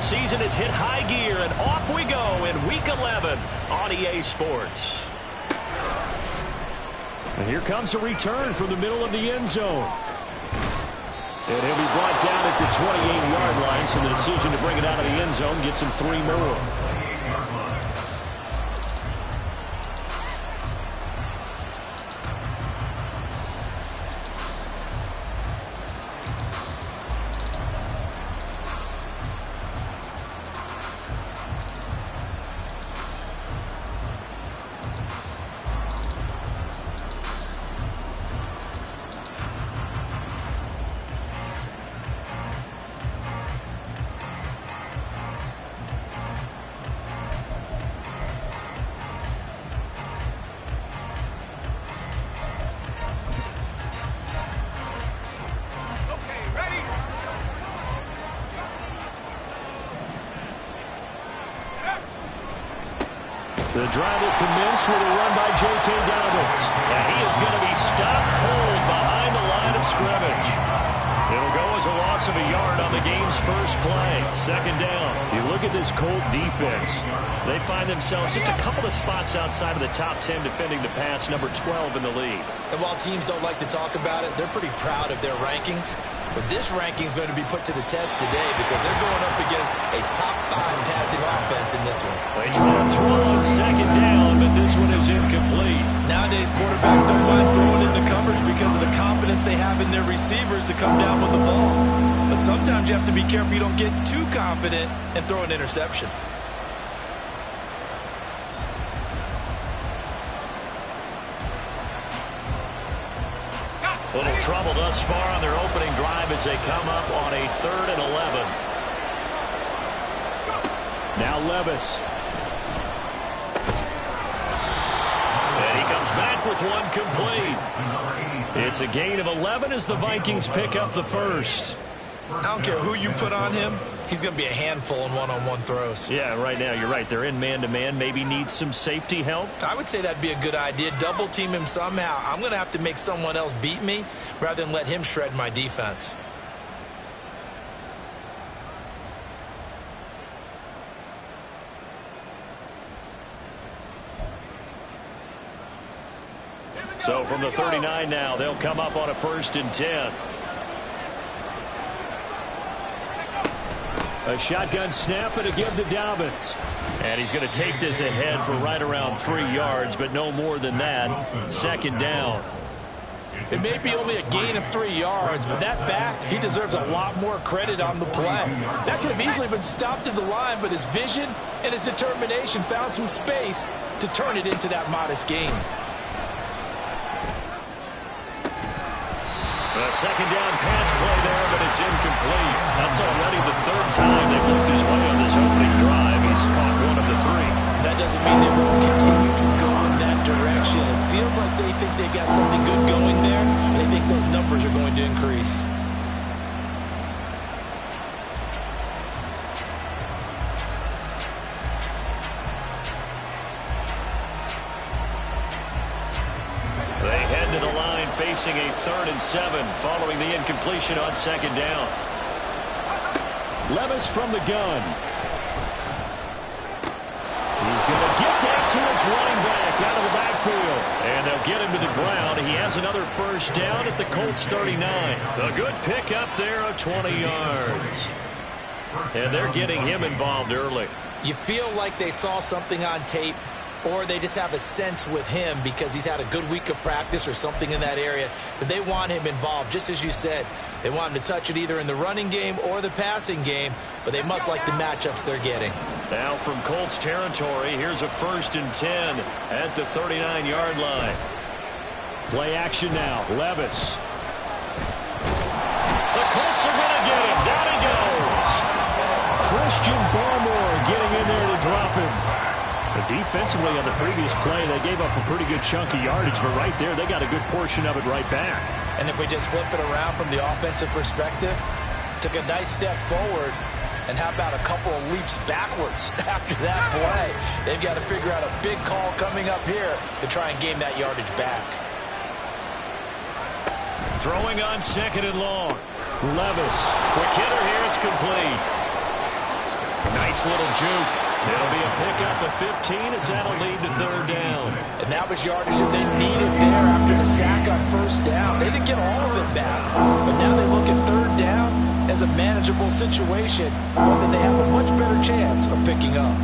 season has hit high gear, and off we go in Week 11 on EA Sports. And here comes a return from the middle of the end zone. And he'll be brought down at the 28-yard line, so the decision to bring it out of the end zone gets him 3 more. The drive will commence with a run by J.K. Dobbins. And he is going to be stopped cold behind the line of scrimmage. It'll go as a loss of a yard on the game's first play. Second down. You look at this Colt defense. They find themselves just a couple of spots outside of the top 10 defending the pass, number 12 in the league. And while teams don't like to talk about it, they're pretty proud of their rankings. But this ranking is going to be put to the test today because they're going up against a top 5 passing offense in this one. They try to throw on second down, but this one is incomplete. Nowadays, quarterbacks don't mind throwing in the coverage because of the confidence they have in their receivers to come down with the ball. But sometimes you have to be careful you don't get too confident and throw an interception. Little trouble thus far on their opening drive as they come up on a 3rd and 11. Now Levis. And he comes back with one complete. It's a gain of 11 as the Vikings pick up the first. I don't care who you put on him. He's going to be a handful in one-on-one throws. Yeah, right now, you're right. They're in man-to-man. Maybe needs some safety help. I would say that'd be a good idea. Double team him somehow. I'm going to have to make someone else beat me rather than let him shred my defense. So from the 39 now, they'll come up on a 1st and 10. A shotgun snap and a give to Dobbins. And he's going to take this ahead for right around 3 yards, but no more than that. 2nd down. It may be only a gain of 3 yards, but that back, he deserves a lot more credit on the play. That could have easily been stopped at the line, but his vision and his determination found some space to turn it into that modest gain. A 2nd down pass play there, but it's incomplete. That's already the 3rd time they've looked his way on this opening drive. He's caught 1 of the 3. That doesn't mean they won't continue to go in that direction. It feels like they think they got something good going there, and they think those numbers are going to increase. They head to the line facing a 3rd and 7 following the incompletion on 2nd down. Levis from the gun. He's going to get that to his running back out of the backfield. And they'll get him to the ground. He has another 1st down at the Colts 39. A good pickup there of 20 yards. And they're getting him involved early. You feel like they saw something on tape, or they just have a sense with him because he's had a good week of practice or something in that area that they want him involved. Just as you said, they want him to touch it either in the running game or the passing game, but they must like the matchups they're getting. Now from Colts territory, here's a 1st and 10 at the 39-yard line. Play action now. Levis. The Colts are going to get him. Down he goes. Christian Barmore getting in there to drop him. But defensively on the previous play, they gave up a pretty good chunk of yardage, but right there, they got a good portion of it right back. And if we just flip it around from the offensive perspective, took a nice step forward, and how about a couple of leaps backwards after that play? They've got to figure out a big call coming up here to try and gain that yardage back. Throwing on 2nd and long. Levis. Quick hitter here, it's complete. Nice little juke. It'll be a pickup of 15 as that'll lead to third down. And that was yardage that they needed there after the sack on first down. They didn't get all of it back, but now they look at third down as a manageable situation, one that they have a much better chance of picking up.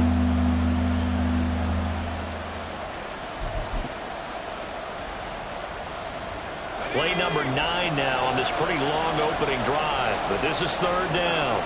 Play number 9 now on this pretty long opening drive, but this is third down.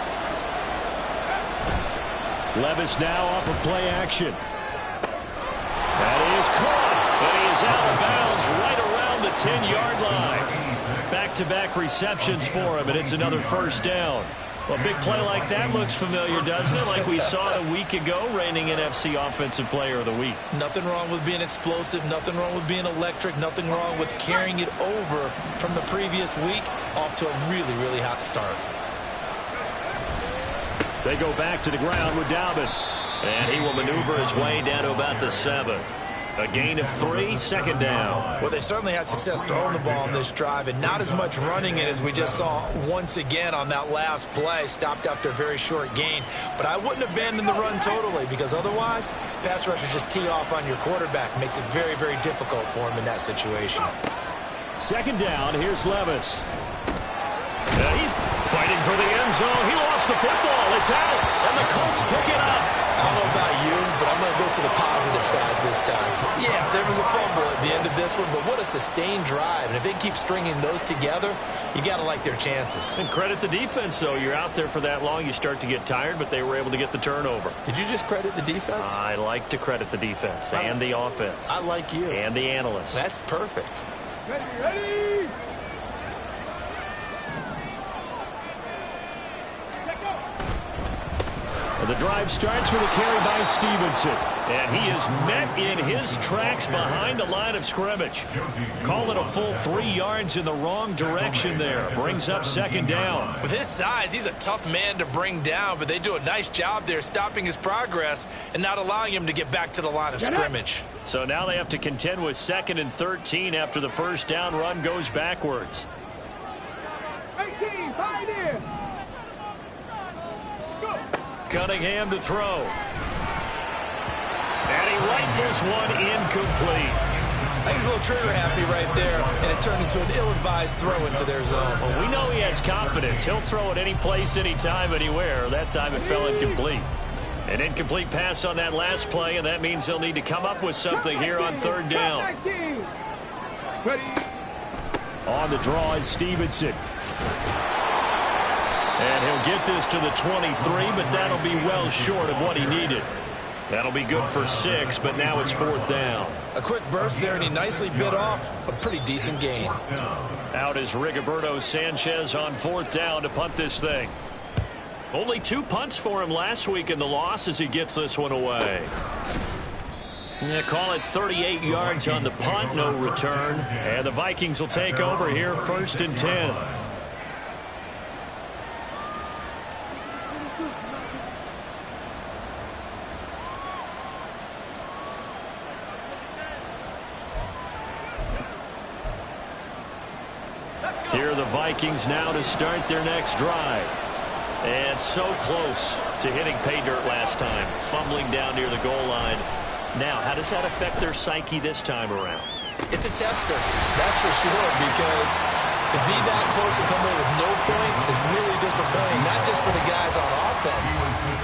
Levis now off of play action. That is caught, and he is out of bounds right around the 10-yard line. Back-to-back receptions for him, and it's another first down. Well, a big play like that looks familiar, doesn't it? Like we saw it a week ago, reigning NFC Offensive Player of the Week. Nothing wrong with being explosive, nothing wrong with being electric, nothing wrong with carrying it over from the previous week off to a really, really hot start. They go back to the ground with Dobbins, and he will maneuver his way down to about the 7. A gain of 3, second down. Well, they certainly had success throwing the ball on this drive and not as much running it as we just saw once again on that last play. Stopped after a very short gain. But I wouldn't abandon the run totally, because otherwise, pass rushers just tee off on your quarterback. Makes it very, very difficult for him in that situation. Second down, here's Levis. He's fighting for the end zone. He lost the football. It's out, and the Colts pick it up. I don't know about you, but I'm going to go to the positive side this time. Yeah, there was a fumble at the end of this one, but what a sustained drive. And if they keep stringing those together, you got to like their chances. And credit the defense, though. You're out there for that long, you start to get tired, but they were able to get the turnover. Did you just credit the defense? I like to credit the defense and the offense. I like you. And the analysts. That's perfect. Ready. The drive starts with a carry by Stevenson. And he is met in his tracks behind the line of scrimmage. Call it a full 3 yards in the wrong direction there. Brings up second down. With his size, he's a tough man to bring down, but they do a nice job there stopping his progress and not allowing him to get back to the line of scrimmage. So now they have to contend with 2nd and 13 after the first down run goes backwards. 18, fight in. Cunningham to throw. And he rifles one incomplete. I think he's a little trigger happy right there, and it turned into an ill-advised throw into their zone. Well, we know he has confidence. He'll throw it any place, anytime, anywhere. That time it fell incomplete. An incomplete pass on that last play, and that means he'll need to come up with something here on third down. On the draw is Stevenson. And he'll get this to the 23, but that'll be well short of what he needed. That'll be good for 6, but now it's 4th down. A quick burst there, and he nicely bit off a pretty decent gain. Out is Rigoberto Sanchez on 4th down to punt this thing. Only 2 punts for him last week in the loss as he gets this one away. Yeah, call it 38 yards on the punt, no return. And the Vikings will take over here, 1st and 10. Here are the Vikings now to start their next drive. And so close to hitting pay dirt last time, fumbling down near the goal line. Now, how does that affect their psyche this time around? It's a tester, that's for sure, because to be that close and come away with no points is really disappointing, not just for the guys on offense,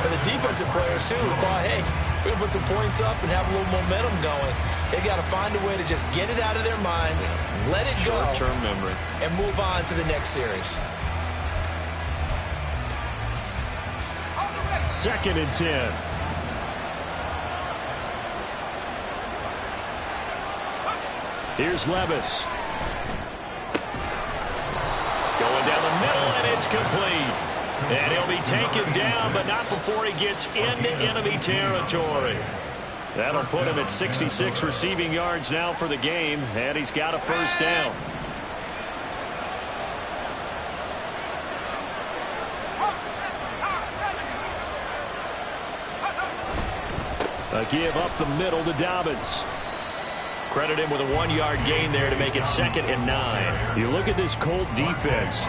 but the defensive players, too, who thought, hey, we're going to put some points up and have a little momentum going. They got to find a way to just get it out of their minds, let it go, short-term memory, and move on to the next series. 2nd and 10. Here's Levis. Going down the middle, and it's complete. And he'll be taken down, but not before he gets into enemy territory. That'll put him at 66 receiving yards now for the game, and he's got a first down. A give up the middle to Dobbins. Credit him with a 1-yard gain there to make it 2nd and 9. You look at this Colt defense.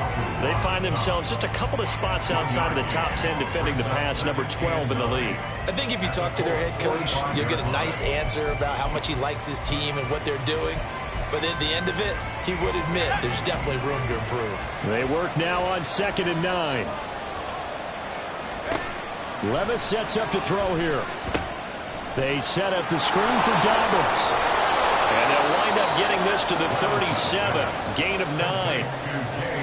They find themselves just a couple of spots outside of the top 10 defending the pass, number 12 in the league. I think if you talk to their head coach, you'll get a nice answer about how much he likes his team and what they're doing. But at the end of it, he would admit there's definitely room to improve. They work now on 2nd and 9. Levis sets up to throw here. They set up the screen for Dobbins. And they'll wind up getting this to the 37. Gain of 9.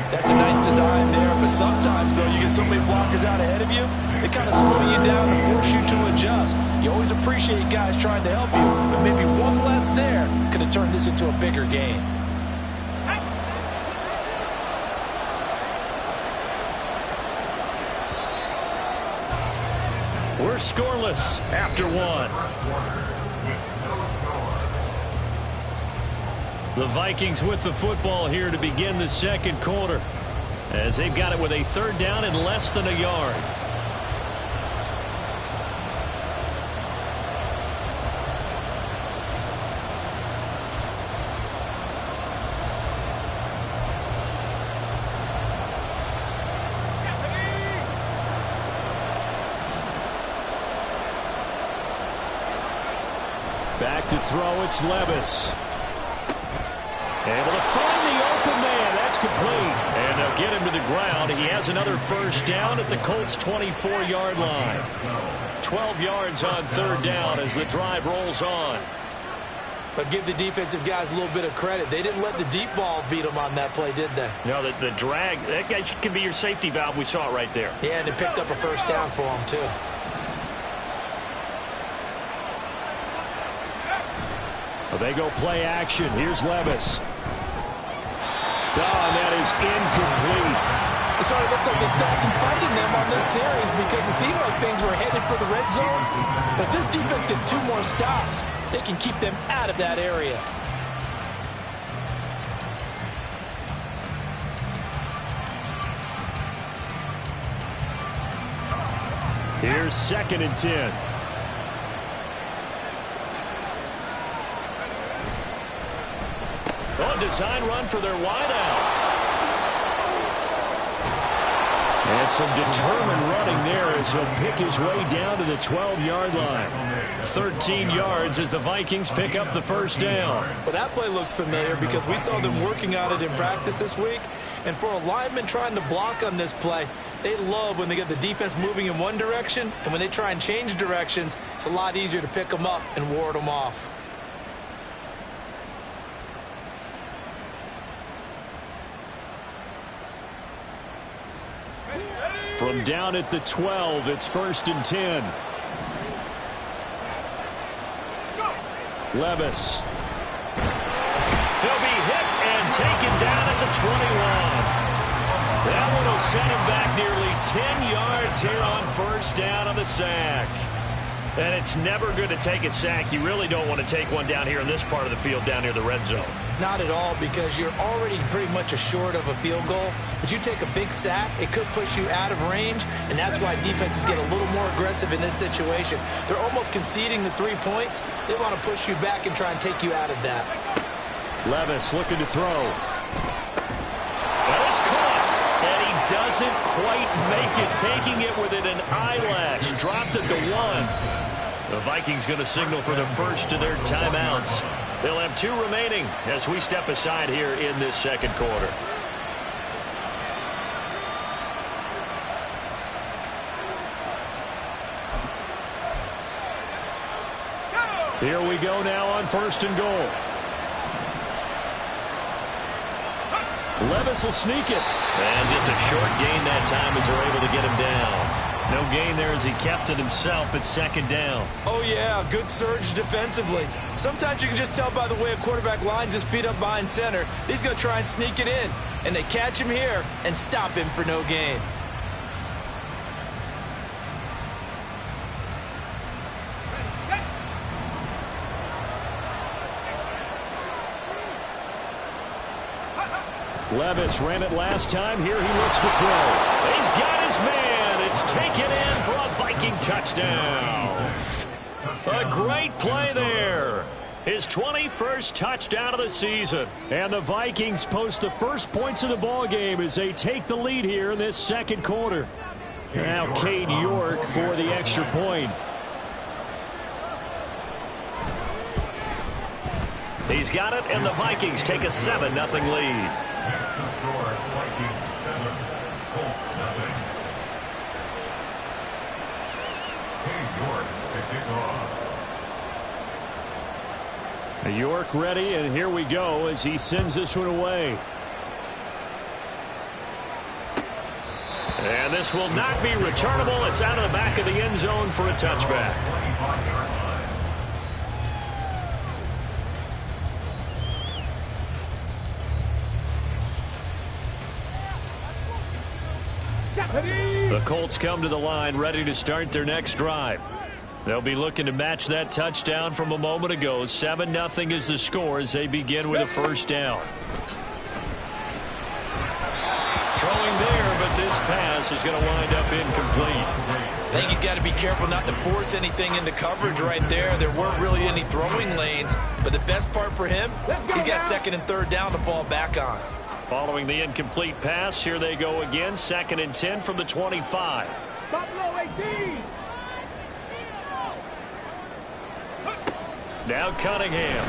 That's a nice design there, but sometimes, though, you get so many blockers out ahead of you, they kind of slow you down and force you to adjust. You always appreciate guys trying to help you, but maybe one less there could have turned this into a bigger gain. We're scoreless after 1. The Vikings with the football here to begin the second quarter, as they've got it with a 3rd down and less than a yard. Back to throw, it's Levis. Able to find the open man. That's complete. And they'll get him to the ground. He has another 1st down at the Colts' 24-yard line. 12 yards on 3rd down as the drive rolls on. But give the defensive guys a little bit of credit. They didn't let the deep ball beat them on that play, did they? No, the drag, that guy can be your safety valve. We saw it right there. Yeah, and it picked up a 1st down for them, too. Well, they go play action. Here's Levis. Oh, and that is incomplete. So it looks like they stopped some fighting them on this series because it seemed like things were headed for the red zone. But this defense gets 2 more stops. They can keep them out of that area. Here's 2nd and 10. Oh, design run for their wideout. And some determined running there as he'll pick his way down to the 12-yard line. 13 yards as the Vikings pick up the 1st down. Well, that play looks familiar because we saw them working on it in practice this week. And for a lineman trying to block on this play, they love when they get the defense moving in one direction. And when they try and change directions, it's a lot easier to pick them up and ward them off. From down at the 12, it's 1st and 10. Levis. He'll be hit and taken down at the 21. That one will send him back nearly 10 yards here on 1st down on the sack. And it's never good to take a sack. You really don't want to take one down here in this part of the field down near the red zone. Not at all, because you're already pretty much assured of a field goal. But you take a big sack, it could push you out of range, and that's why defenses get a little more aggressive in this situation. They're almost conceding the 3 points. They want to push you back and try and take you out of that. Levis looking to throw. Well, it's caught, and he doesn't quite make it, taking it within an eyelash. Dropped it to 1. The Vikings going to signal for the first of their timeouts. They'll have 2 remaining as we step aside here in this second quarter. Here we go now on 1st and goal. Levis will sneak it. And just a short gain that time as they're able to get him down. No gain there as he kept it himself at 2nd down. Oh, yeah, good surge defensively. Sometimes you can just tell by the way a quarterback lines his feet up behind center. He's going to try and sneak it in. And they catch him here and stop him for no gain. Levis ran it last time. Here he looks to throw. He's got his man. It's taken in for a Viking touchdown. A great play there. His 21st touchdown of the season. And the Vikings post the first points of the ball game as they take the lead here in this second quarter. Now Cade York for the extra point. He's got it, and the Vikings take a 7-0 lead. York ready, and here we go as he sends this one away. And this will not be returnable. It's out of the back of the end zone for a touchback. The Colts come to the line ready to start their next drive. They'll be looking to match that touchdown from a moment ago. 7-0 is the score as they begin with a first down. Throwing there, but this pass is going to wind up incomplete. I think he's got to be careful not to force anything into coverage right there. There weren't really any throwing lanes, but the best part for him, he's got second and third down to fall back on. Following the incomplete pass, here they go again. 2nd and 10 from the 25. Buffalo 18. Now Cunningham.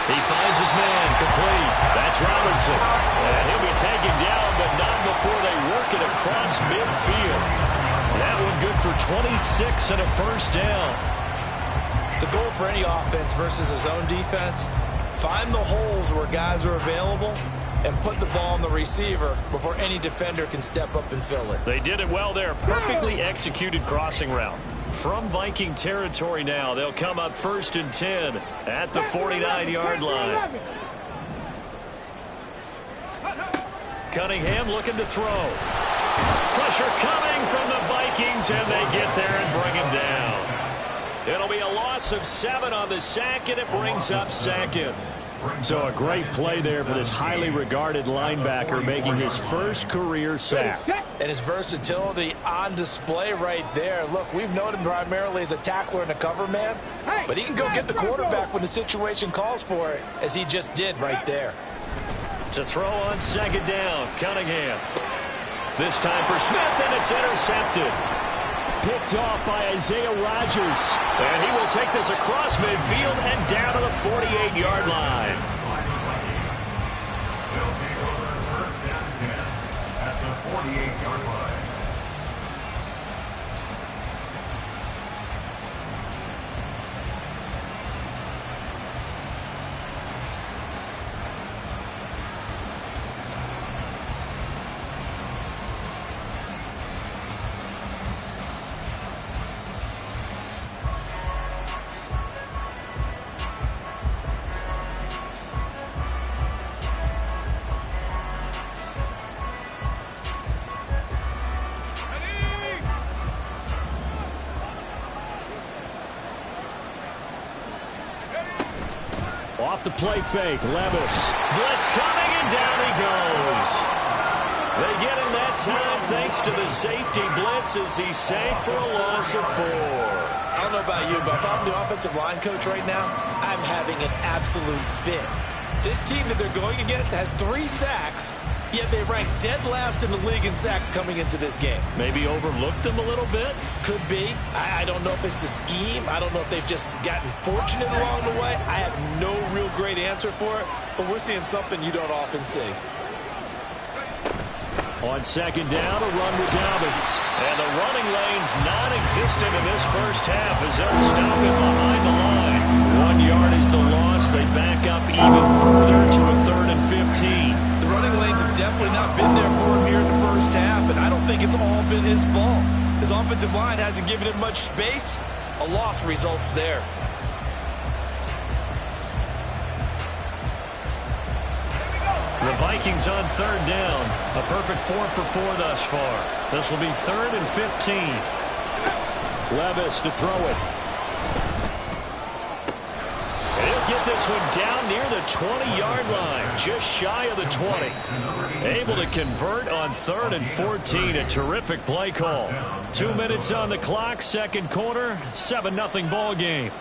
He finds his man complete. That's Robinson. And he'll be taken down, but not before they work it across midfield. That one good for 26 and a first down. The goal for any offense versus his own defense, find the holes where guys are available and put the ball on the receiver before any defender can step up and fill it. They did it well there. Perfectly executed crossing route. From Viking territory now, they'll come up 1st and 10 at the 49-yard line. Cunningham looking to throw. Pressure coming from the Vikings, and they get there and bring him down. It'll be a loss of 7 on the sack, and it brings up 2nd. So a great play there for this highly regarded linebacker making his first career sack. And his versatility on display right there. Look, we've known him primarily as a tackler and a cover man, but he can go get the quarterback when the situation calls for it, as he just did right there. To throw on 2nd down, Cunningham. This time for Smith, and it's intercepted. Picked off by Isaiah Rodgers. And he will take this across midfield and down to the 48-yard line. They'll take over 1st and 10 at the 48-yard line. Off the play fake, Levis. Blitz coming, and down he goes. They get him that time thanks to the safety blitz as he sank for a loss of 4. I don't know about you, but if I'm the offensive line coach right now, I'm having an absolute fit. This team that they're going against has 3 sacks, yet they rank dead last in the league in sacks coming into this game. Maybe overlooked them a little bit? Could be. I don't know if it's the scheme. I don't know if they've just gotten fortunate along the way. I have no real great answer for it, but we're seeing something you don't often see. On 2nd down, a run with Dobbins. And the running lane's non-existent in this first half as they'll stop him behind the line. 1 yard is the loss. They back up even further to a 3rd and 15. The running lanes have definitely not been there for him here in the first half, and I don't think it's all been his fault. His offensive line hasn't given him much space. A loss results there. The Vikings on 3rd down. A perfect 4 for 4 thus far. This will be 3rd and 15. Levis to throw it. He'll get this one down near the 20-yard line, just shy of the 20. Able to convert on 3rd and 14, a terrific play call. 2 minutes on the clock, second quarter, 7-0 ball game.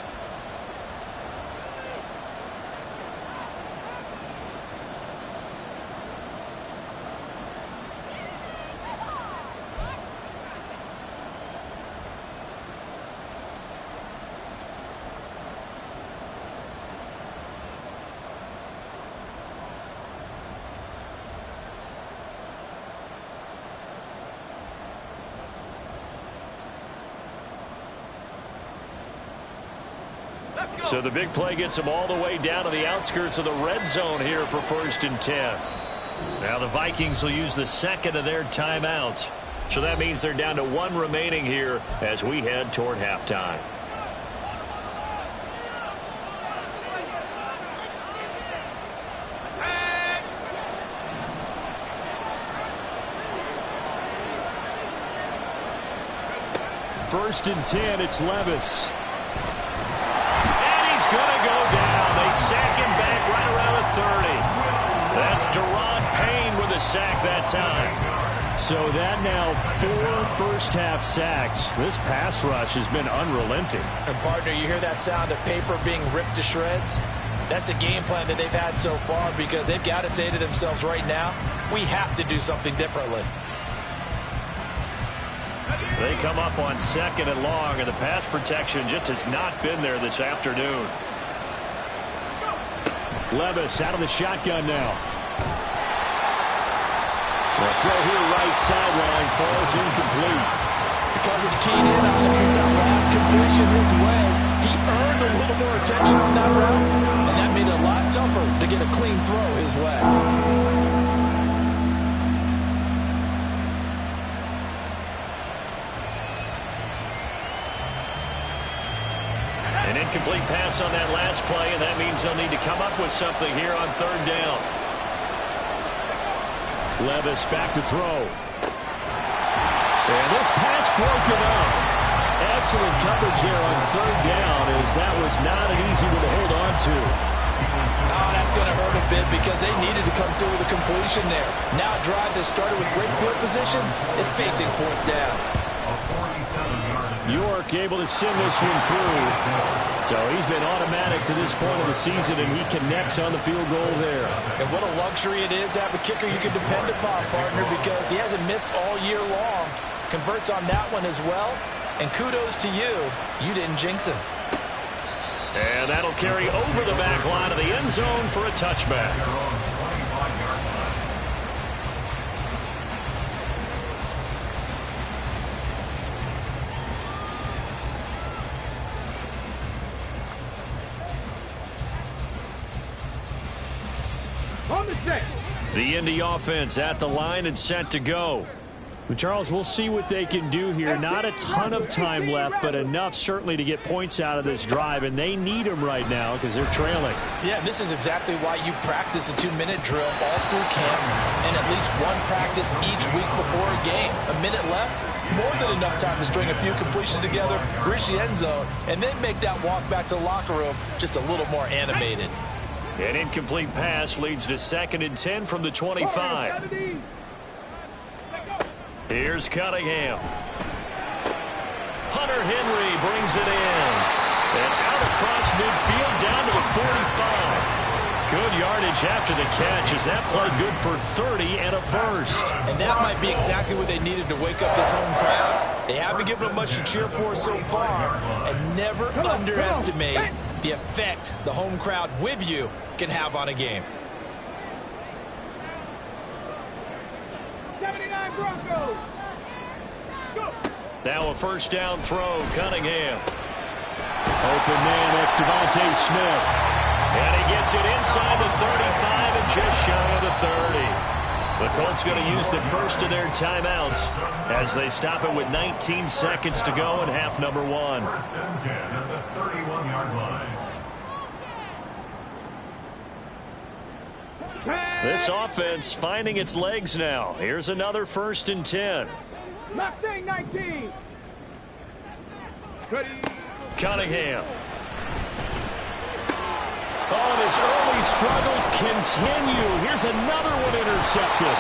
So the big play gets them all the way down to the outskirts of the red zone here for 1st and 10. Now the Vikings will use the second of their timeouts. So that means they're down to 1 remaining here as we head toward halftime. First and 10, it's Levis. Going to go down. They sack him back right around the 30. That's Daron Payne with a sack that time. So that now 4 first-half sacks. This pass rush has been unrelenting. And, partner, you hear that sound of paper being ripped to shreds? That's a game plan that they've had so far because they've got to say to themselves right now, we have to do something differently. They come up on 2nd and long, and the pass protection just has not been there this afternoon. Levis out of the shotgun now. The throw here right sideline falls incomplete. The coverage keyed in on him since that last completion his way. He earned a little more attention on that route, and that made it a lot tougher to get a clean throw his way. An incomplete pass on that last play, and that means they'll need to come up with something here on 3rd down. Levis back to throw. And this pass broken up. Excellent coverage there on 3rd down, as that was not an easy one to hold on to. Oh, that's going to hurt a bit because they needed to come through with a completion there. Now a drive that started with great field position is facing 4th down. York able to send this one through. So he's been automatic to this point of the season, and he connects on the field goal there. And what a luxury it is to have a kicker you can depend upon, partner, because he hasn't missed all year long. Converts on that one as well. And kudos to you. You didn't jinx him. And that'll carry over the back line of the end zone for a touchback. The Indy offense at the line and set to go. Well, Charles, we'll see what they can do here. Not a ton of time left, but enough certainly to get points out of this drive, and they need them right now because they're trailing. Yeah, this is exactly why you practice a 2-minute drill all through camp and at least one practice each week before a game. A minute left, more than enough time to string a few completions together, reach the end zone, and then make that walk back to the locker room just a little more animated. An incomplete pass leads to 2nd and 10 from the 25. Here's Cunningham. Hunter Henry brings it in. And out across midfield down to the 45. Good yardage after the catch as that play good for 30 and a first. And that might be exactly what they needed to wake up this home crowd. They haven't given them much to cheer for so far. And never underestimate the effect the home crowd with you can have on a game. 79 Broncos. Go. Now a first down throw, Cunningham. Open man, that's Devontae Smith. And he gets it inside the 35 and just shy of the 30. The Colts going to use the first of their timeouts as they stop it with 19 seconds to go in half number 1. First and 10 at the 31-yard line. This offense finding its legs now. Here's another 1st and 10. Mustang 19. Cunningham. Oh, and his early struggles continue. Here's another one intercepted.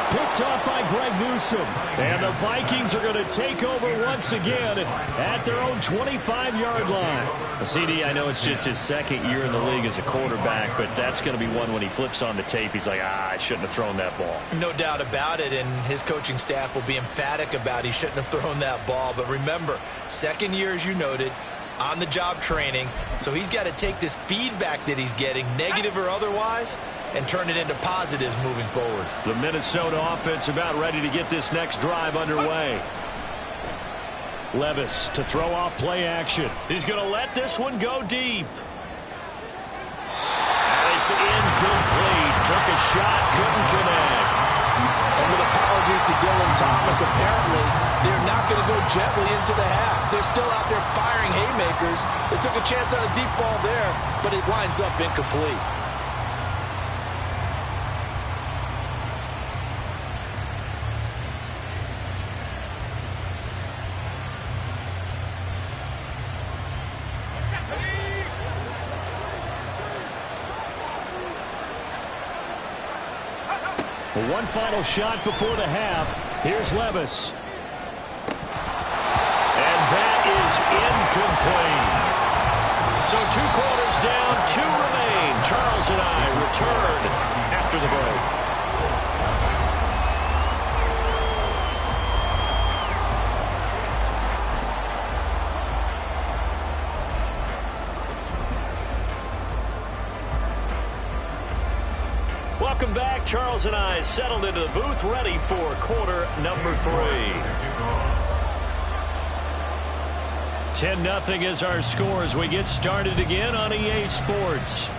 Picked off by Greg Newsome. And the Vikings are going to take over once again at their own 25-yard line. CD, I know it's just his second year in the league as a quarterback, but that's going to be one when he flips on the tape. He's like, I shouldn't have thrown that ball. No doubt about it, and his coaching staff will be emphatic about he shouldn't have thrown that ball. But remember, second year, as you noted, on-the-job training, so he's got to take this feedback that he's getting, negative or otherwise, and turn it into positives moving forward. The Minnesota offense about ready to get this next drive underway. Levis to throw off play action. He's going to let this one go deep. And it's incomplete. Took a shot, couldn't connect. And with apologies to Dylan Thomas, apparently they're not going to go gently into the half. They're still out there firing haymakers. They took a chance on a deep ball there, but it winds up incomplete. One final shot before the half. Here's Levis. And that is incomplete. So 2 quarters down, 2 remain. Charles and I return after the break. Welcome back. Charles and I settled into the booth, ready for quarter number 3. 10-0 is our score as we get started again on EA Sports.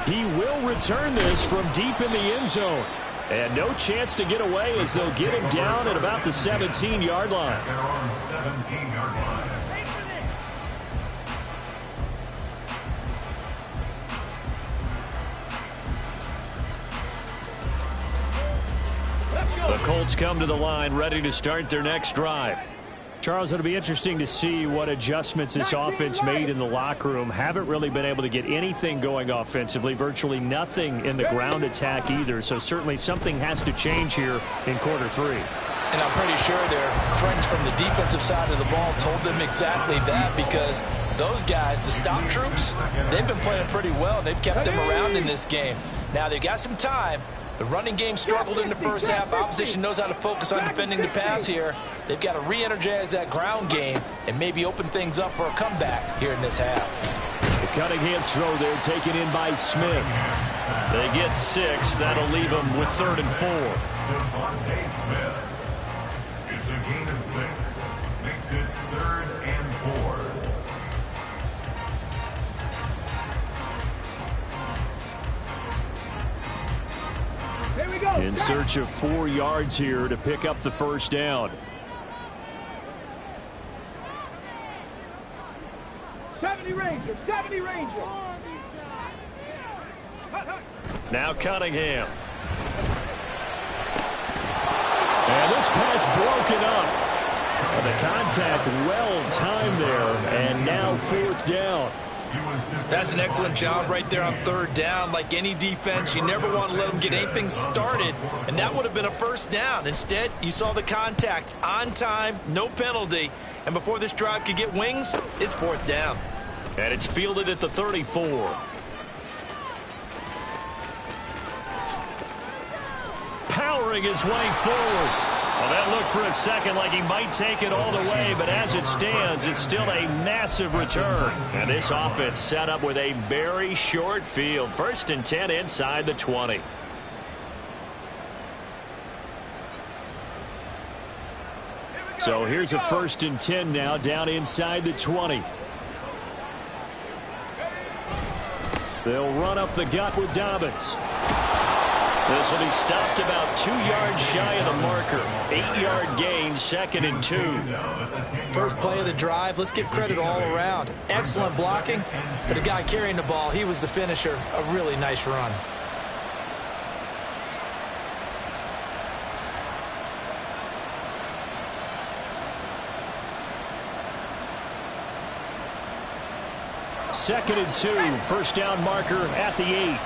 He will return this from deep in the end zone. And no chance to get away as they'll get him down at about the 17-yard line. They're on 17-yard line. The Colts come to the line ready to start their next drive. Charles, it'll be interesting to see what adjustments this offense made in the locker room. Haven't really been able to get anything going offensively, virtually nothing in the ground attack either. So certainly something has to change here in quarter 3. And I'm pretty sure their friends from the defensive side of the ball told them exactly that, because those guys, the stop troops, they've been playing pretty well. They've kept them around in this game. Now they've got some time. The running game struggled in the first half. Opposition knows how to focus on defending the pass here. They've got to re-energize that ground game and maybe open things up for a comeback here in this half. The Cunningham's throw there taken in by Smith. They get 6. That'll leave them with 3rd and 4. DeVonta Smith. It's a gain of 6. Makes it 3rd and 4. Here we go. In search of 4 yards here to pick up the first down. 70 Ranger, 70 Ranger. Now Cunningham. And this pass broken up. And the contact well timed there. And now 4th down. That's an excellent job right there on 3rd down. Like any defense, you never want to let them get anything started, and that would have been a first down. Instead, you saw the contact on time, no penalty, and before this drive could get wings, it's 4th down. And it's fielded at the 34. Powering his way forward. Well, that looked for a second like he might take it all the way, but as it stands, it's still a massive return. And this offense set up with a very short field. 1st and 10 inside the 20. So here's a 1st and 10 now down inside the 20. They'll run up the gut with Dobbins. This will be stopped about 2 yards shy of the marker. 8-yard gain, 2nd and 2. First play of the drive, let's give credit all around. Excellent blocking, but the guy carrying the ball, he was the finisher. A really nice run. 2nd and 2. First down marker at the 8.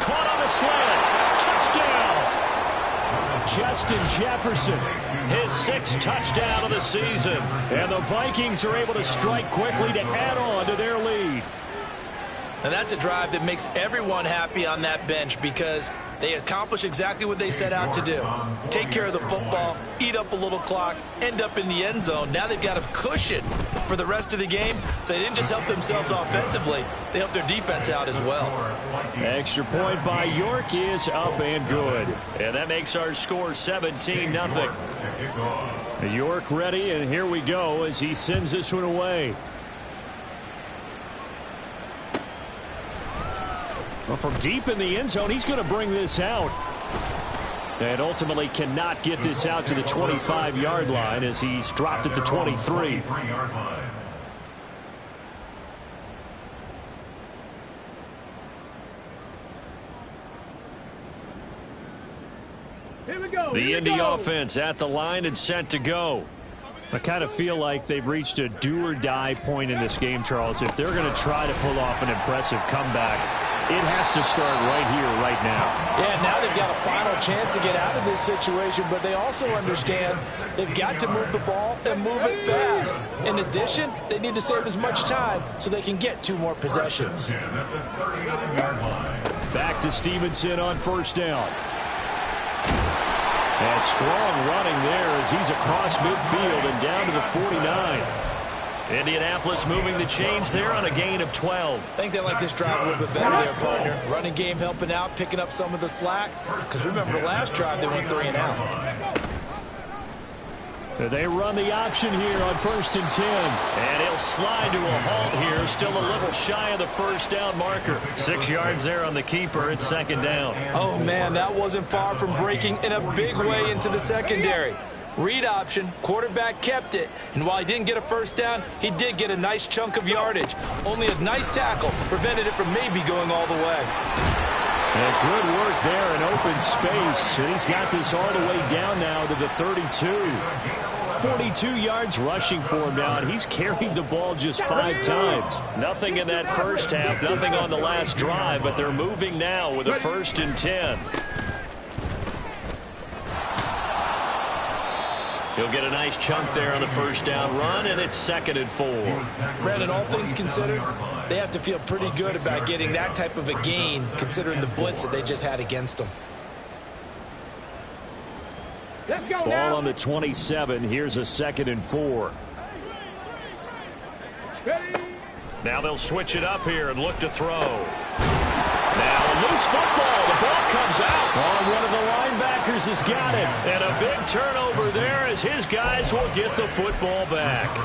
Caught on a slant. Touchdown. Justin Jefferson. His 6th touchdown of the season. And the Vikings are able to strike quickly to add on to their lead. And that's a drive that makes everyone happy on that bench because they accomplish exactly what they set out to do. Take care of the football, eat up a little clock, end up in the end zone. Now they've got a cushion for the rest of the game. So they didn't just help themselves offensively, they helped their defense out as well. Extra point by York is up and good. And that makes our score 17-0. York ready, and here we go as he sends this one away. Well, from deep in the end zone, he's going to bring this out. And ultimately cannot get this out to the 25-yard line as he's dropped at the 23. Here we go. The Indy offense at the line and set to go. I kind of feel like they've reached a do-or-die point in this game, Charles. If they're going to try to pull off an impressive comeback, it has to start right here, right now. Yeah, now they've got a final chance to get out of this situation, but they also understand they've got to move the ball and move it fast. In addition, they need to save as much time so they can get 2 more possessions. Back to Stevenson on first down. And strong running there as he's across midfield and down to the 49. Indianapolis moving the chains there on a gain of 12. I think they like this drive a little bit better there, partner. Running game helping out, picking up some of the slack. Because remember, the last drive they went 3 and out. They run the option here on 1st and 10. And he'll slide to a halt here. Still a little shy of the first down marker. 6 yards there on the keeper. It's 2nd down. Oh, man, that wasn't far from breaking in a big way into the secondary. Read option, quarterback kept it, and while he didn't get a first down, he did get a nice chunk of yardage. Only a nice tackle prevented it from maybe going all the way. And good work there in open space, and he's got this all the way down now to the 32. 42 yards rushing for him now, and he's carried the ball just 5 times. Nothing in that first half, nothing on the last drive, but they're moving now with a 1st and 10. He'll get a nice chunk there on the first down run, and it's 2nd and 4. Brandon, all things considered, they have to feel pretty good about getting that type of a gain, considering the blitz that they just had against them. Let's go Ball now. on the 27. Here's a 2nd and 4. Ready. Now they'll switch it up here and look to throw. Now a loose football. The ball comes out. Oh, one of the linebackers has got it. And a big turnover there as his guys will get the football back.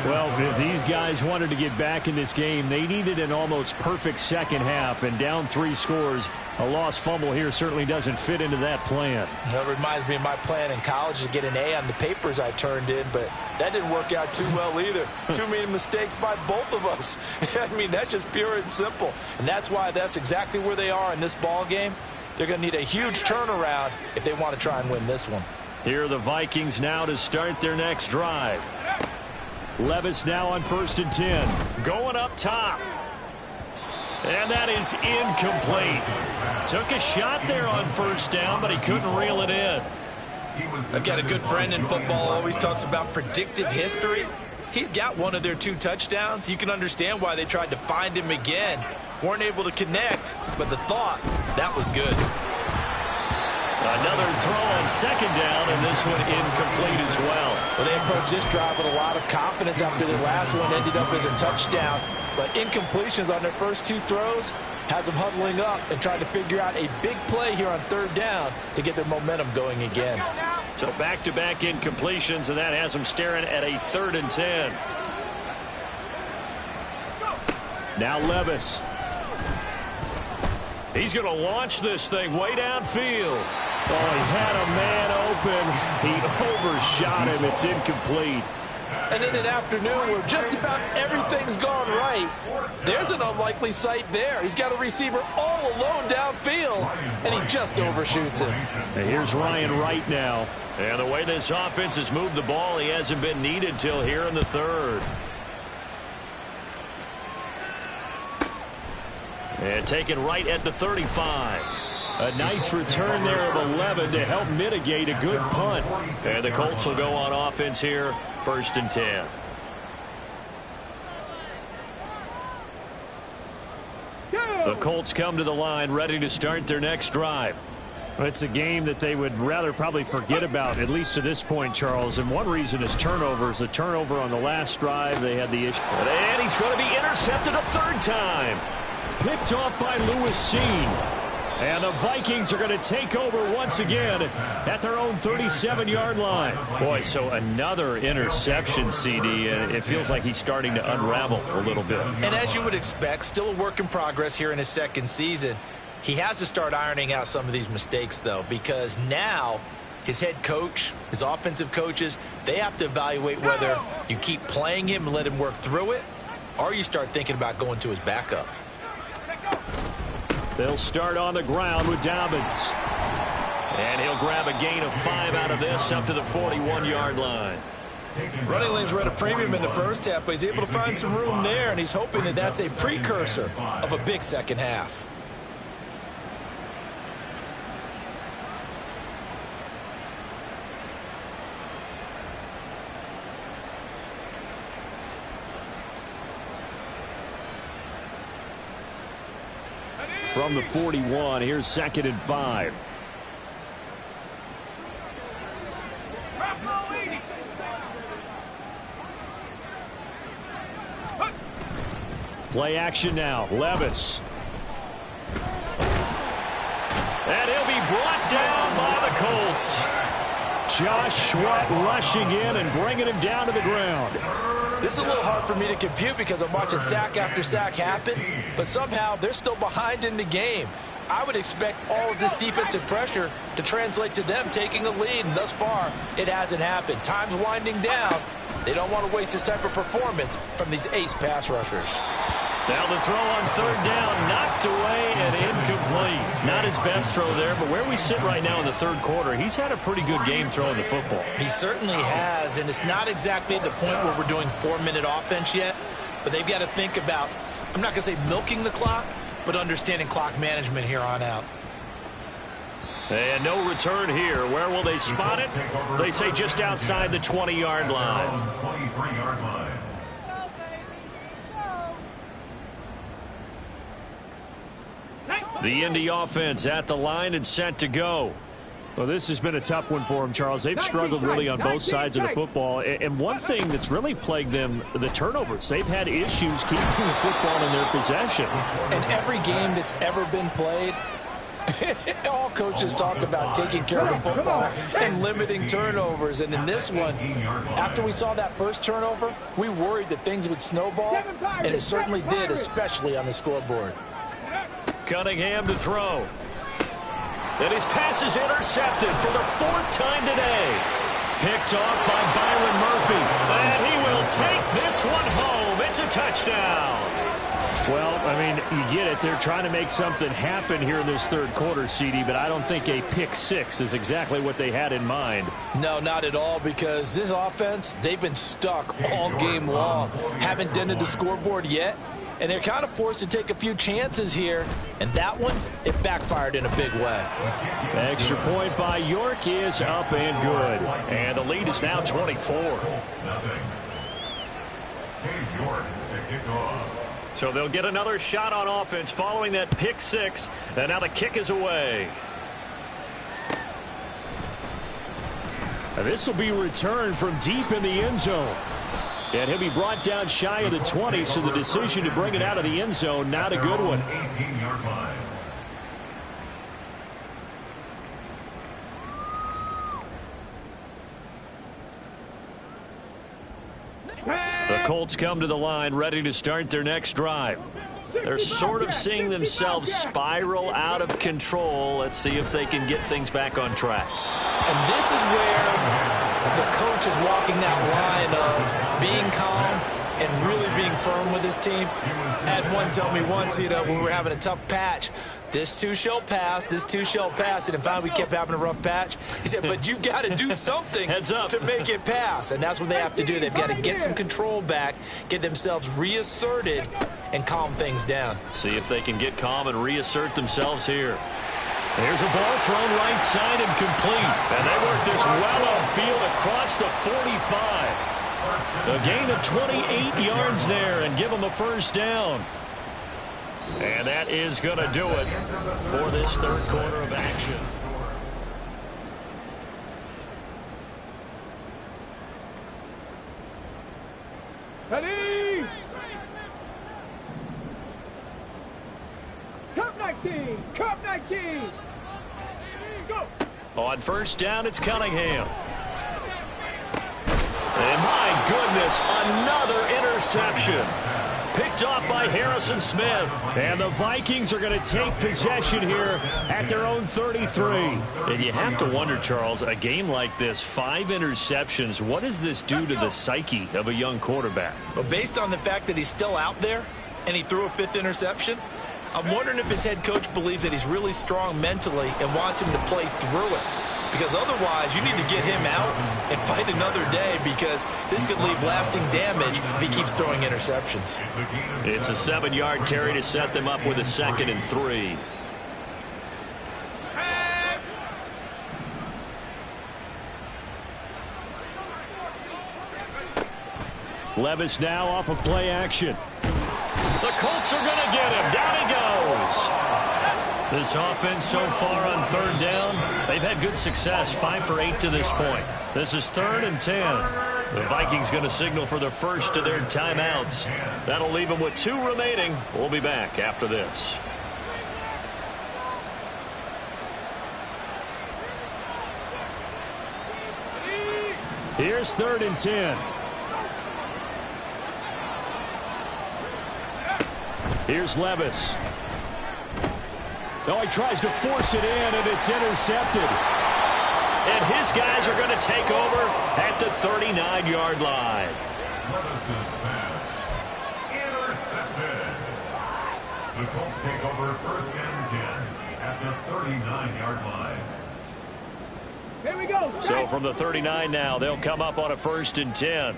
Well, if these guys wanted to get back in this game, they needed an almost perfect second half. And down 3 scores, a lost fumble here certainly doesn't fit into that plan. That reminds me of my plan in college to get an A on the papers I turned in, but that didn't work out too well either. Too many mistakes by both of us. I mean, that's just pure and simple. And that's why that's exactly where they are in this ball game. They're going to need a huge turnaround if they want to try and win this one. Here are the Vikings now to start their next drive. Levis now on 1st and 10. Going up top. And that is incomplete. Took a shot there on first down, but he couldn't reel it in. I've got a good friend in football, always talks about predictive history. He's got one of their 2 touchdowns. You can understand why they tried to find him again. Weren't able to connect, but the thought, that was good. Another throw on 2nd down, and this one incomplete as well. Well, they approached this drive with a lot of confidence after their last one ended up as a touchdown. But incompletions on their first 2 throws has them huddling up and trying to figure out a big play here on 3rd down to get their momentum going again. So back-to-back incompletions, and that has them staring at a 3rd and 10. Now Levis. He's going to launch this thing way downfield. Oh, he had a man open. He overshot him. It's incomplete. And in an afternoon where just about everything's gone right, there's an unlikely sight there. He's got a receiver all alone downfield, and he just overshoots him. And here's Ryan Wright now. And the way this offense has moved the ball, he hasn't been needed till here in the third. And taken right at the 35. A nice return there of 11 to help mitigate a good punt. And the Colts will go on offense here, 1st and 10. The Colts come to the line ready to start their next drive. It's a game that they would rather probably forget about, at least to this point, Charles. And one reason is turnovers. A turnover on the last drive, they had the issue. And he's going to be intercepted a 3rd time. Picked off by Lewis Cine. And the Vikings are going to take over once again at their own 37-yard line. Boy, so another interception, CD, and it feels like he's starting to unravel a little bit. And as you would expect, still a work in progress here in his 2nd season. He has to start ironing out some of these mistakes, though, because now his head coach, his offensive coaches, they have to evaluate whether you keep playing him and let him work through it, or you start thinking about going to his backup. They'll start on the ground with Dobbins. And he'll grab a gain of 5 out of this up to the 41-yard line. Running lanes were at a premium in the first half, but he's able to find some room there, and he's hoping that that's a precursor of a big second half. From the 41, here's 2nd and 5. Play action now. Levis. And he'll be brought down by the Colts. Josh Sweat rushing in and bringing him down to the ground. This is a little hard for me to compute because I'm watching sack after sack happen, but somehow they're still behind in the game. I would expect all of this defensive pressure to translate to them taking a lead, and thus far, it hasn't happened. Time's winding down. They don't want to waste this type of performance from these ace pass rushers. Now the throw on 3rd down, knocked away and incomplete. Not his best throw there, but where we sit right now in the 3rd quarter, he's had a pretty good game throwing the football. He certainly has, and it's not exactly at the point where we're doing 4-minute offense yet, but they've got to think about, I'm not going to say milking the clock, but understanding clock management here on out. And no return here. Where will they spot it? They say just outside the 20-yard line. 23-yard line. The Indy offense at the line and set to go. Well, this has been a tough one for them, Charles. They've struggled really on both sides of the football. And one thing that's really plagued them, the turnovers. They've had issues keeping the football in their possession. And every game that's ever been played, all coaches talk about taking care of the football and limiting turnovers. And in this one, after we saw that first turnover, we worried that things would snowball, and it certainly did, especially on the scoreboard. Cunningham to throw. And his pass is intercepted for the 4th time today. Picked off by Byron Murphy. And he will take this one home. It's a touchdown. Well, I mean, you get it. They're trying to make something happen here in this 3rd quarter, CD, but I don't think a pick 6 is exactly what they had in mind. No, not at all, because this offense, they've been stuck all game long. Haven't dented the scoreboard yet, and they're kind of forced to take a few chances here, and that one, it backfired in a big way. Extra point by York is up and good. And the lead is now 24. York to kick off. So they'll get another shot on offense following that pick 6. And now the kick is away. And this will be returned from deep in the end zone. And he'll be brought down shy of the 20, so the decision to bring it out of the end zone, not a good one. 18-yard line. The Colts come to the line ready to start their next drive. They're sort of seeing themselves spiral out of control. Let's see if they can get things back on track. And this is where the coach is walking that line of being calm and really being firm with his team. I had one tell me once, when we were having a tough patch, this too shall pass, this too shall pass. And finally we kept having a rough patch. He said, but you've got to do something to make it pass. And that's what they have to do. They've got to get some control back, get themselves reasserted, and calm things down. See if they can get calm and reassert themselves here. There's a ball thrown right side and complete. And they work this well upfield across the 45. A gain of 28 yards there and give them a first down. And that is going to do it for this third quarter of action. Ready? Cup 19! Cup 19! Go! On first down, it's Cunningham. And my goodness, another interception. Picked off by Harrison Smith. And the Vikings are going to take possession here at their own 33. And you have to wonder, Charles, a game like this, 5 interceptions, what does this do to the psyche of a young quarterback? But based on the fact that he's still out there and he threw a 5th interception, I'm wondering if his head coach believes that he's really strong mentally and wants him to play through it. Because otherwise, you need to get him out and fight another day, because this could leave lasting damage if he keeps throwing interceptions. It's a 7-yard carry to set them up with a 2nd and 3. Levis now off of play action. The Colts are going to get him. Down he goes. This offense so far on third down, they've had good success, 5 for 8 to this point. This is 3rd and 10. The Vikings going to signal for the first of their timeouts. That'll leave them with 2 remaining. We'll be back after this. Here's 3rd and 10. Here's Levis. No, he tries to force it in, and it's intercepted. And his guys are going to take over at the 39-yard line. Levis's pass intercepted. The Colts take over 1st and 10 at the 39-yard line. Here we go. So from the 39 now, they'll come up on a 1st and 10.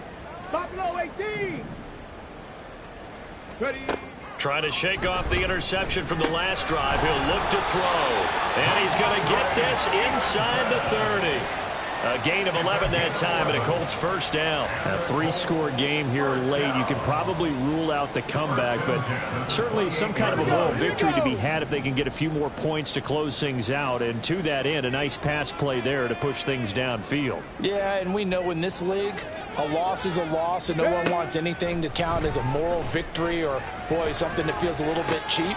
Buffalo 18. Ready? Trying to shake off the interception from the last drive. He'll look to throw. And he's going to get this inside the 30. A gain of 11 that time, and a Colts first down. A 3-score game here late. You can probably rule out the comeback, but certainly some kind of a moral victory to be had if they can get a few more points to close things out. And to that end, a nice pass play there to push things downfield. Yeah, and we know in this league, a loss is a loss, and no one wants anything to count as a moral victory or, boy, something that feels a little bit cheap.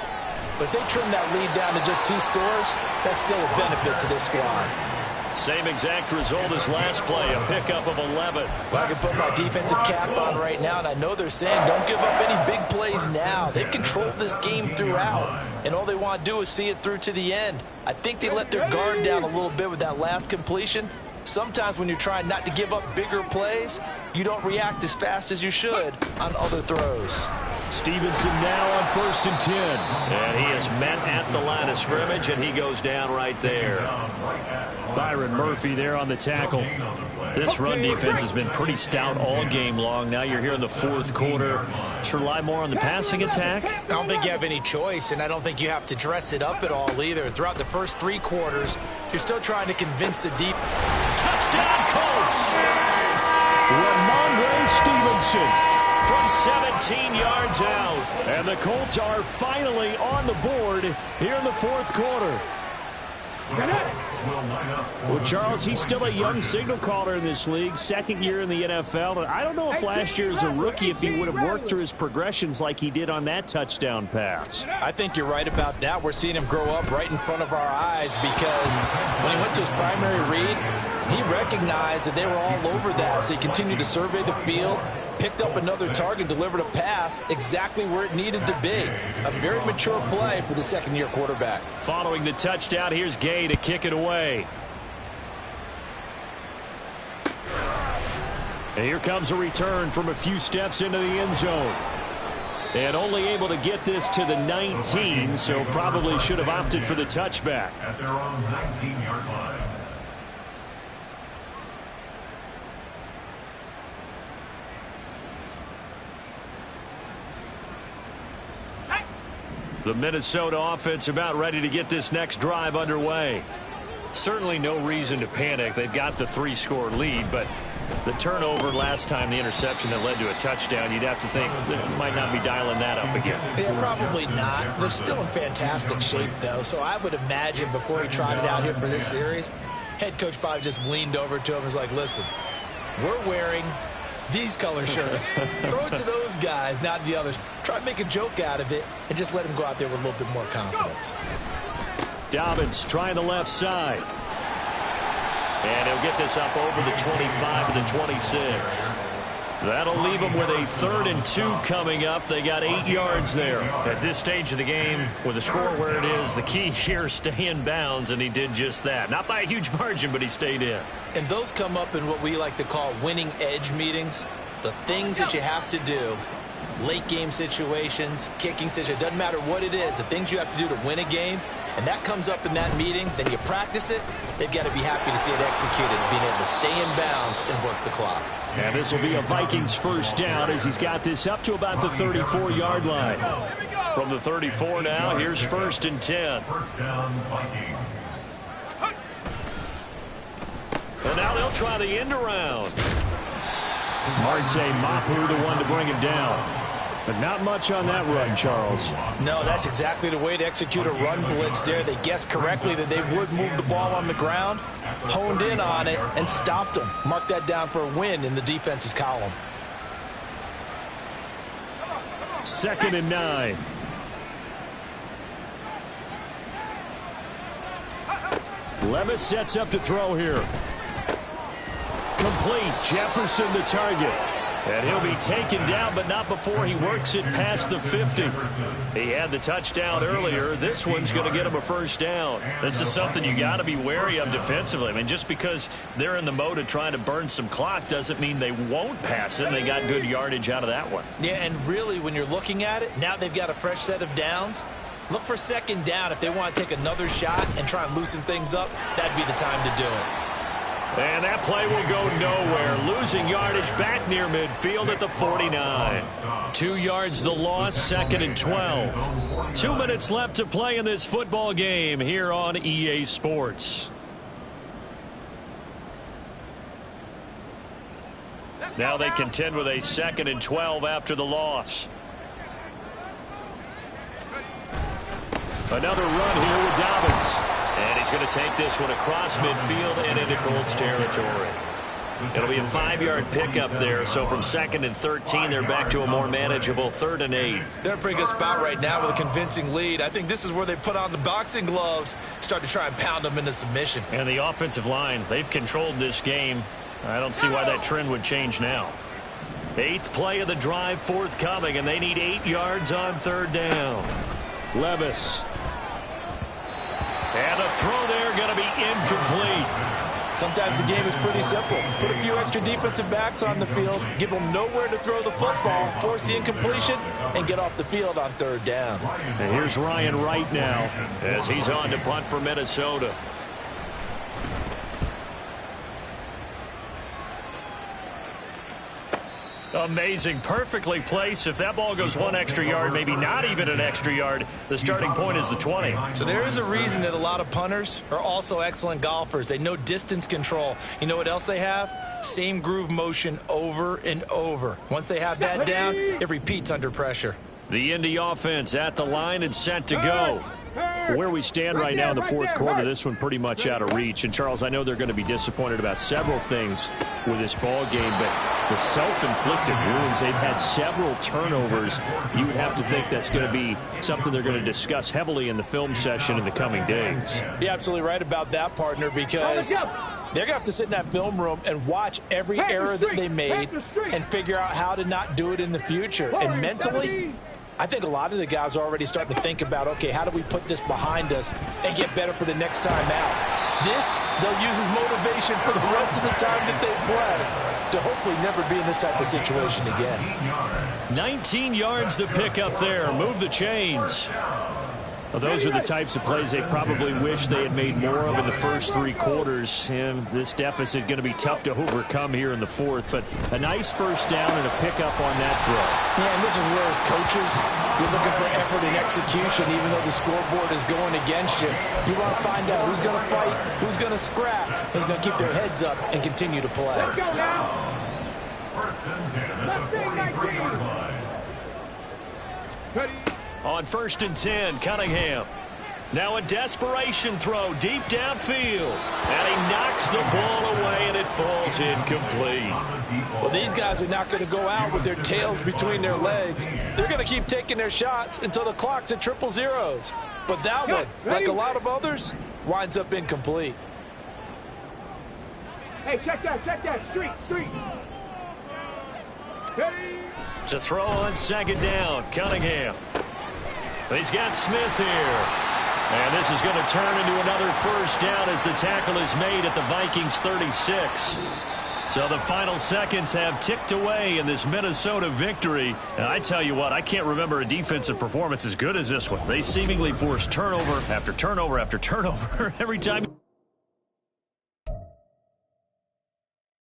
But if they trim that lead down to just 2 scores, that's still a benefit to this squad. Same exact result as last play, a pickup of 11. Well, I can put my defensive cap on right now, and I know they're saying don't give up any big plays now. They've controlled this game throughout, and all they want to do is see it through to the end. I think they let their guard down a little bit with that last completion. Sometimes when you're trying not to give up bigger plays, you don't react as fast as you should on other throws. Stevenson now on 1st and 10. And he is met at the line of scrimmage, and he goes down right there. Byron Murphy there on the tackle. This run defense has been pretty stout all game long. Now you're here in the 4th quarter. Just rely more on the passing attack. I don't think you have any choice, and I don't think you have to dress it up at all either. Throughout the first 3 quarters, you're still trying to convince the deep. Touchdown Colts! Ramondre Stevenson from 17 yards out. And the Colts are finally on the board here in the 4th quarter. Well, Charles, he's still a young signal caller in this league, 2nd year in the NFL. And I don't know if last year as a rookie if he would have worked through his progressions like he did on that touchdown pass. I think you're right about that. We're seeing him grow up right in front of our eyes, because when he went to his primary read, he recognized that they were all over that. So he continued to survey the field, picked up another target, delivered a pass exactly where it needed to be. A very mature play for the 2nd-year quarterback. Following the touchdown, here's Gay to kick it away. And here comes a return from a few steps into the end zone. And only able to get this to the 19, so probably should have opted for the touchback. At their own 19-yard line. The Minnesota offense about ready to get this next drive underway. Certainly no reason to panic. They've got the 3-score lead, but the turnover last time, the interception that led to a touchdown, you'd have to think they might not be dialing that up again. Yeah, probably not. They're still in fantastic shape, though, so I would imagine before he trotted out here for this series, head coach probably just leaned over to him and was like, listen, we're wearing these color shirts. Throw it to those guys, not the others. Try to make a joke out of it and just let him go out there with a little bit more confidence. Dobbins trying the left side. And he'll get this up over the 25 to the 26. That'll leave them with a 3rd and 2 coming up. They got 8 yards there. At this stage of the game, with the score where it is, the key here, stay in bounds, and he did just that. Not by a huge margin, but he stayed in. And those come up in what we like to call winning edge meetings. The things that you have to do, late game situations, kicking situations, doesn't matter what it is, the things you have to do to win a game, and that comes up in that meeting, then you practice it, they've got to be happy to see it executed, being able to stay in bounds and work the clock. And this will be a Vikings first down as he's got this up to about the 34-yard line. From the 34 now, here's 1st and 10. First down, Vikings. And now they'll try the end around. Marte Mapu, the one to bring him down. But not much on that run, Charles. No, that's exactly the way to execute a run blitz there. They guessed correctly that they would move the ball on the ground, honed in on it, and stopped them. Mark that down for a win in the defense's column. 2nd and 9. Levis sets up to throw here. Complete. Jefferson the target. And he'll be taken down, but not before he works it past the 50. He had the touchdown earlier. This one's going to get him a first down. This is something you got to be wary of defensively. I mean, just because they're in the mode of trying to burn some clock doesn't mean they won't pass it. They got good yardage out of that one. Yeah, and really, when you're looking at it, now they've got a fresh set of downs. Look for 2nd down. If they want to take another shot and try and loosen things up, that'd be the time to do it. And that play will go nowhere. Losing yardage back near midfield at the 49. 2 yards the loss, 2nd and 12. 2 minutes left to play in this football game here on EA Sports. Now they contend with a 2nd and 12 after the loss. Another run here with Dobbins. And he's going to take this one across midfield and into Colts territory. It'll be a 5-yard pickup there. So from 2nd and 13, they're back to a more manageable 3rd and 8. They're in a pretty good spot right now with a convincing lead. I think this is where they put on the boxing gloves, start to try and pound them into submission. And the offensive line, they've controlled this game. I don't see why that trend would change now. 8th play of the drive forthcoming, and they need 8 yards on 3rd down. Levis. And the throw there going to be incomplete. Sometimes the game is pretty simple. Put a few extra defensive backs on the field, give them nowhere to throw the football, force the incompletion, and get off the field on 3rd down. And here's Ryan Wright now as he's on to punt for Minnesota. Amazing. Perfectly placed. If that ball goes 1 extra yard, maybe not even an extra yard, the starting point is the 20. So there is a reason that a lot of punters are also excellent golfers. They know distance control. You know what else they have? Same groove motion over and over. Once they have that down, it repeats under pressure. The Indy offense at the line and set to go. Where we stand right now in the 4th quarter, this one pretty much out of reach. And, Charles, I know they're going to be disappointed about several things with this ball game, but the self-inflicted wounds, they've had several turnovers. You would have to think that's going to be something they're going to discuss heavily in the film session in the coming days. You're absolutely right about that, partner, because they're going to have to sit in that film room and watch every error that they made and figure out how to not do it in the future. And mentally, I think a lot of the guys are already starting to think about, okay, how do we put this behind us and get better for the next time out? This, they'll use as motivation for the rest of the time that they play. to hopefully never be in this type of situation again. 19 yards to pick up there. Move the chains. Well, those are the types of plays they probably wish they had made more of in the first 3 quarters. And this deficit going to be tough to overcome here in the fourth. But a nice first down and a pickup on that throw. Yeah, and this is where as coaches, you're looking for effort and execution, even though the scoreboard is going against you. You want to find out who's going to fight, who's going to scrap, who's going to keep their heads up and continue to play. Let's go now. First and 10 at the 43-yard line. Ready. On 1st and 10, Cunningham. Now a desperation throw deep downfield. And he knocks the ball away, and it falls incomplete. Well, these guys are not going to go out with their tails between their legs. They're going to keep taking their shots until the clock's at 0-0. But that one, like a lot of others, winds up incomplete. Hey, check that. Street. Ready. To throw on 2nd down, Cunningham. He's got Smith here. And this is going to turn into another first down as the tackle is made at the Vikings 36. So the final seconds have ticked away in this Minnesota victory. And I tell you what, I can't remember a defensive performance as good as this one. They seemingly forced turnover after turnover after turnover every time.